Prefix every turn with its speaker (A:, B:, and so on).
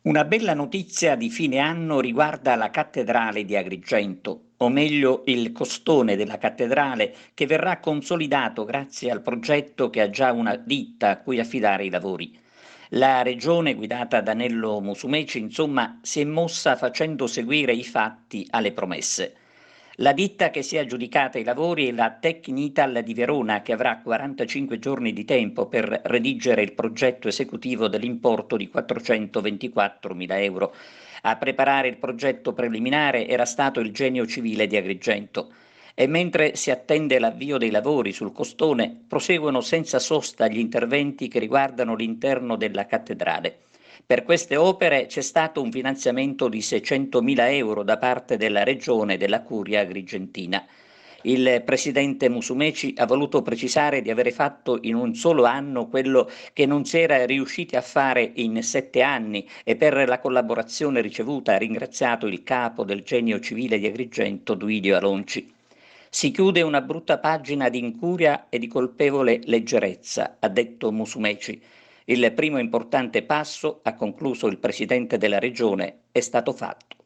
A: Una bella notizia di fine anno riguarda la cattedrale di Agrigento, o meglio il costone della cattedrale che verrà consolidato grazie al progetto che ha già una ditta a cui affidare i lavori. La regione guidata da Nello Musumeci, insomma, si è mossa facendo seguire i fatti alle promesse. La ditta che si è aggiudicata i lavori è la Tecnital di Verona, che avrà 45 giorni di tempo per redigere il progetto esecutivo dell'importo di 424.000 euro. A preparare il progetto preliminare era stato il Genio Civile di Agrigento. E mentre si attende l'avvio dei lavori sul costone, proseguono senza sosta gli interventi che riguardano l'interno della cattedrale. Per queste opere c'è stato un finanziamento di 600.000 euro da parte della Regione e della Curia Agrigentina. Il presidente Musumeci ha voluto precisare di avere fatto in un solo anno quello che non si era riusciti a fare in 7 anni e per la collaborazione ricevuta ha ringraziato il capo del Genio Civile di Agrigento, Duilio Alonci. Si chiude una brutta pagina di incuria e di colpevole leggerezza, ha detto Musumeci. Il primo importante passo, ha concluso il presidente della regione, è stato fatto.